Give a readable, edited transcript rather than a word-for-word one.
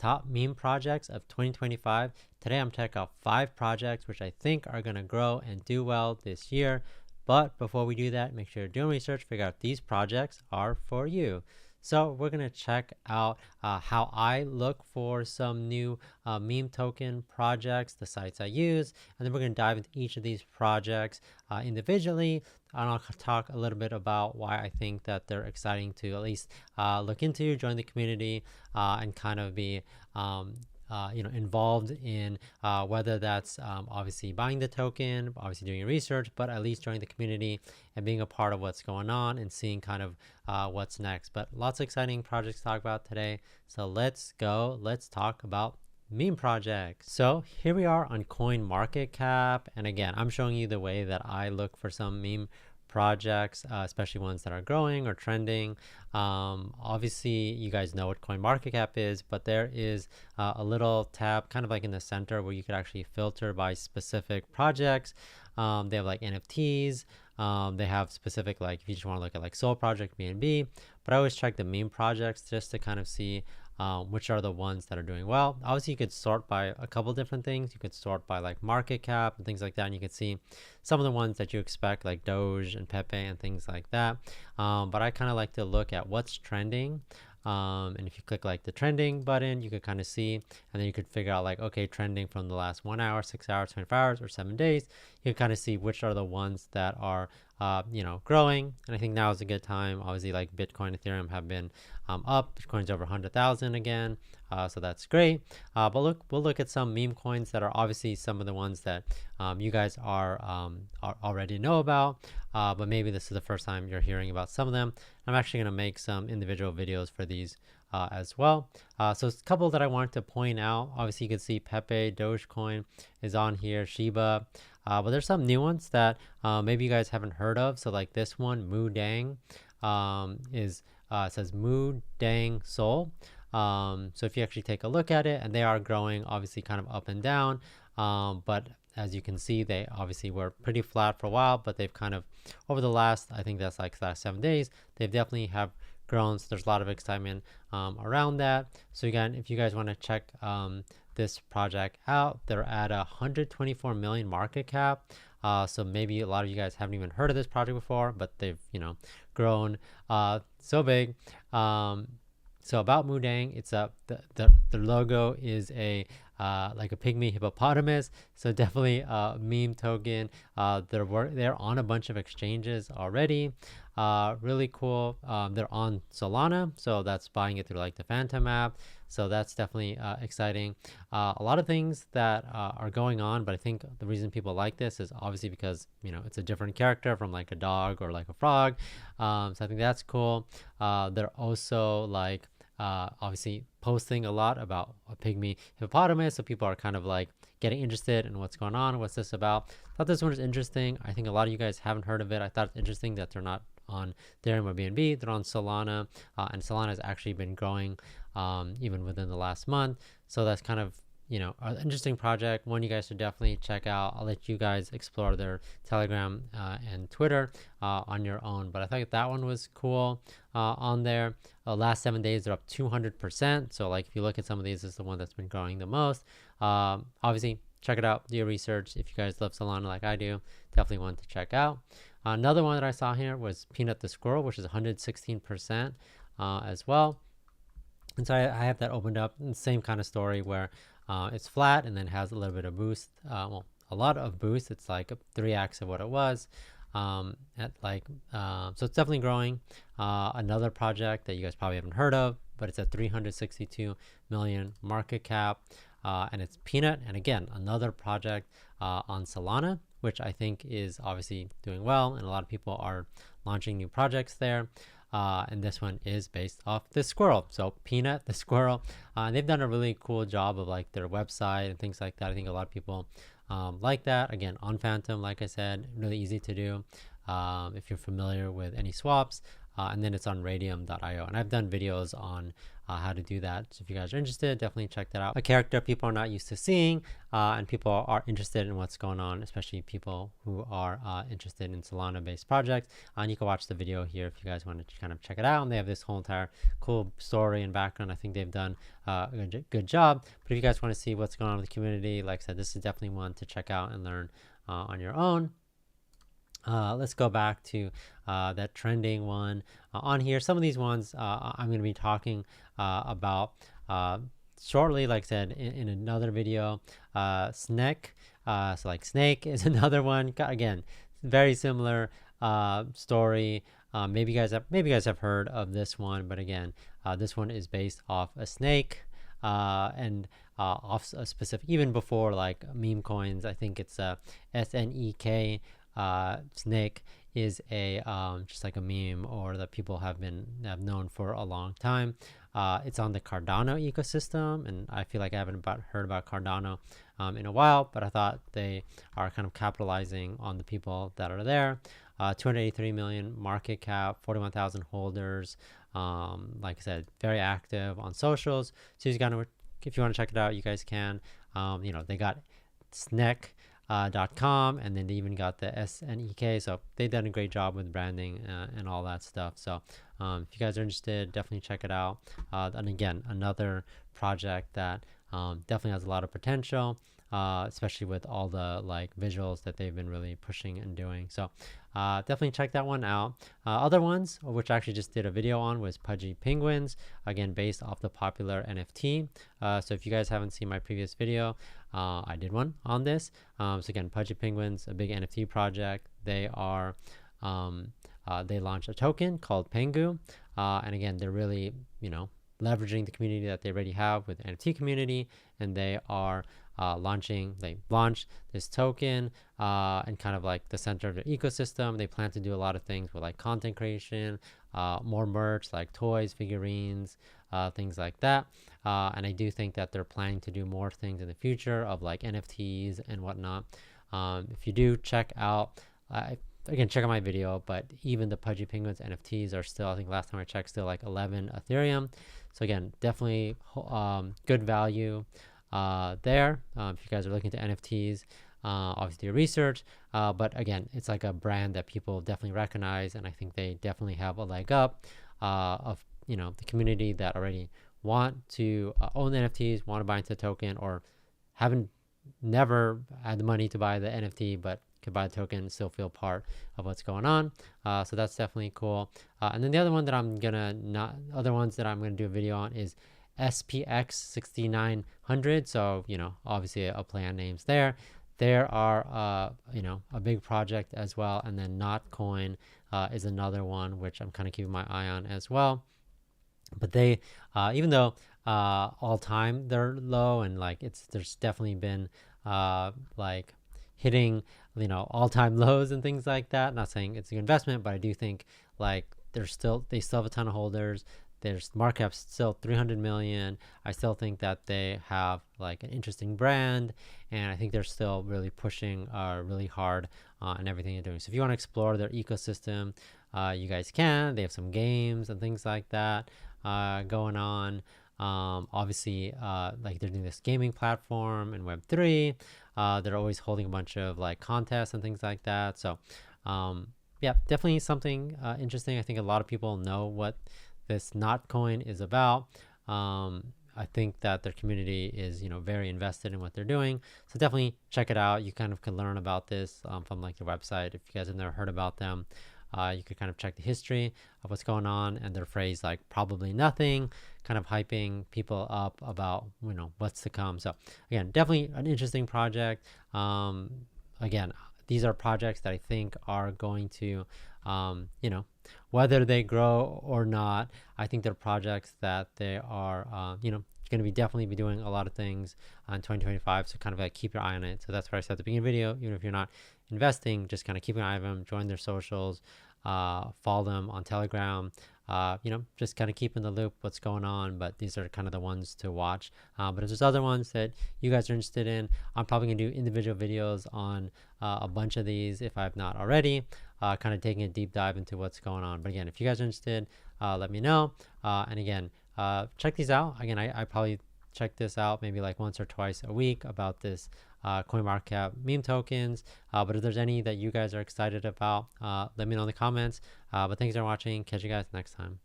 top meme projects of 2025. Today I'm checking out 5 projects which I think are going to grow and do well this year. But before we do that, make sure you're doing research, figure out if these projects are for you. So we're going to check out how I look for some new meme token projects, the sites I use, and then we're going to dive into each of these projects individually. And I'll talk a little bit about why I think that they're exciting to at least look into, join the community, and kind of be involved in whether that's obviously buying the token, obviously doing your research, but at least joining the community and being a part of what's going on and seeing kind of what's next. But lots of exciting projects to talk about today. So let's go. Let's talk about meme projects. So here we are on CoinMarketCap. And again, I'm showing you the way that I look for some meme projects, especially ones that are growing or trending. Obviously you guys know what CoinMarketCap is, but there is a little tab kind of like in the center where you could actually filter by specific projects. They have like NFTs. They have specific, like if you just want to look at like Soul Project, BNB, but I always check the meme projects just to kind of see which are the ones that are doing well. Obviously you could sort by a couple different things. You could sort by like market cap and things like that, and you could see some of the ones that you expect, like Doge and Pepe and things like that. But I kind of like to look at what's trending. And if you click like the trending button, you could kind of see, and then you could figure out like, okay, trending from the last 1 hour, 6 hours, 24 hours, or 7 days. You can kind of see which are the ones that are growing. And I think now is a good time. Obviously, like Bitcoin, Ethereum have been up. Bitcoin's over 100,000 again, so that's great. But we'll look at some meme coins that are obviously some of the ones that you guys are already know about, but maybe this is the first time you're hearing about some of them. I'm actually going to make some individual videos for these as well. So it's a couple that I wanted to point out. Obviously, you can see Pepe, Dogecoin is on here, Shiba. But there's some new ones that maybe you guys haven't heard of. So like this one, Moo Deng, it says Moo Deng Soul. So if you actually take a look at it, and they are growing obviously kind of up and down, but as you can see, they obviously were pretty flat for a while, but they've kind of over the last, I think that's like the last 7 days, they've definitely have grown. So there's a lot of excitement around that. So again, if you guys want to check this project out, they're at 124 million market cap. So maybe a lot of you guys haven't even heard of this project before, but they've grown so big. So about Moo Deng, it's the logo is a like a pygmy hippopotamus, so definitely a meme token. They're on a bunch of exchanges already. Really cool. They're on Solana, so that's buying it through like the Phantom app. So that's definitely exciting. A lot of things that are going on, but I think the reason people like this is obviously because it's a different character from like a dog or like a frog. So I think that's cool. They're also like obviously posting a lot about a pygmy hippopotamus, so people are kind of like getting interested in what's going on, what's this about. I thought this one was interesting. I think a lot of you guys haven't heard of it. I thought it's interesting that they're not on Ethereum or BNB, they're on Solana, and Solana has actually been growing even within the last month. So that's kind of an interesting project, one you guys should definitely check out. I'll let you guys explore their Telegram and Twitter on your own, but I thought that one was cool on there. Last 7 days they're up 200%. So like if you look at some of these, this is the one that's been growing the most. Obviously check it out, do your research. If you guys love Solana like I do, definitely want to check out. Another one that I saw here was Peanut the Squirrel, which is 116% as well. And so I have that opened up. Same kind of story where it's flat and then has a little bit of boost. Well, a lot of boost. It's like 3x of what it was. So it's definitely growing. Another project that you guys probably haven't heard of, but it's at 362 million market cap, and it's Peanut. And again, another project on Solana, which I think is obviously doing well, and a lot of people are launching new projects there. And this one is based off the Squirrel. So Peanut the Squirrel, they've done a really cool job of like their website and things like that. I think a lot of people like that. Again, on Phantom, like I said, really easy to do if you're familiar with any swaps. And then it's on radium.io, and I've done videos on how to do that. So if you guys are interested, definitely check that out. A character people are not used to seeing, and people are interested in what's going on, especially people who are interested in Solana based projects. And you can watch the video here if you guys want to kind of check it out. And they have this whole entire cool story and background. I think they've done a good job. But if you guys want to see what's going on in the community, like I said, this is definitely one to check out and learn on your own. Let's go back to that trending one on here. Some of these ones I'm going to be talking about shortly, like I said, in another video. Snek, so like Snake is another one. Again, very similar story. Maybe you guys have heard of this one, but again, this one is based off a snake and off a specific, even before like meme coins. I think it's SNEK. Snake is a just like a meme or that people have known for a long time. It's on the Cardano ecosystem, and I feel like I haven't heard about Cardano in a while, but I thought they are kind of capitalizing on the people that are there. 283 million market cap, 41,000 holders. Like I said, very active on socials. So if you want to check it out, you guys can. They got Snek.com, and then they even got the SNEK, so they've done a great job with branding and all that stuff. So if you guys are interested, definitely check it out. And again, another project that definitely has a lot of potential, especially with all the like visuals that they've been really pushing and doing. So definitely check that one out. Other ones, which I actually just did a video on, was Pudgy Penguins, again based off the popular NFT. So if you guys haven't seen my previous video, I did one on this. So again, Pudgy Penguins, a big NFT project. They are they launched a token called Pengu, and again, they're really leveraging the community that they already have with the NFT community, and they are they launched this token and kind of like the center of their ecosystem. They plan to do a lot of things with like content creation, more merch like toys, figurines, things like that. And I do think that they're planning to do more things in the future of like NFTs and whatnot. If you do check out, again, check out my video, but even the Pudgy Penguins NFTs are still, I think last time I checked, still like 11 Ethereum. So again, definitely good value there. If you guys are looking to NFTs, obviously do research, but again, it's like a brand that people definitely recognize, and I think they definitely have a leg up of the community that already want to own the NFTs, want to buy into the token, or never had the money to buy the NFT, but could buy the token and still feel part of what's going on. So that's definitely cool. And then the other one that I'm gonna do a video on is SPX 6900. So obviously a play on names there. There are a big project as well, and then Notcoin is another one which I'm kind of keeping my eye on as well. But they even though all time they're low, and like there's definitely been like hitting all-time lows and things like that. Not saying it's a good investment, but I do think like they still have a ton of holders. Their market cap's still 300 million. I still think that they have like an interesting brand, and I think they're still really pushing really hard on everything they're doing. So if you want to explore their ecosystem, you guys can. They have some games and things like that going on. Obviously, like they're doing this gaming platform in Web3. They're always holding a bunch of like contests and things like that. So yeah, definitely something interesting. I think a lot of people know what this Notcoin is about. I think that their community is very invested in what they're doing, so definitely check it out. You kind of can learn about this from like their website. If you guys have never heard about them, you could kind of check the history of what's going on, and their phrase like probably nothing, kind of hyping people up about what's to come. So again, definitely an interesting project. Again, these are projects that I think are going to whether they grow or not, I think they're projects that they are going to be definitely be doing a lot of things in 2025. So kind of like keep your eye on it. So that's what I said at the beginning of the video. Even if you're not investing, just kind of keep an eye on them, join their socials, follow them on Telegram, just kind of keep in the loop what's going on. But these are kind of the ones to watch. But if there's other ones that you guys are interested in, I'm probably gonna do individual videos on a bunch of these if I've not already, kind of taking a deep dive into what's going on. But again, if you guys are interested, let me know. And again, check these out. Again, I probably check this out maybe like once or twice a week about this CoinMarketCap meme tokens. But if there's any that you guys are excited about, let me know in the comments. But thanks for watching. Catch you guys next time.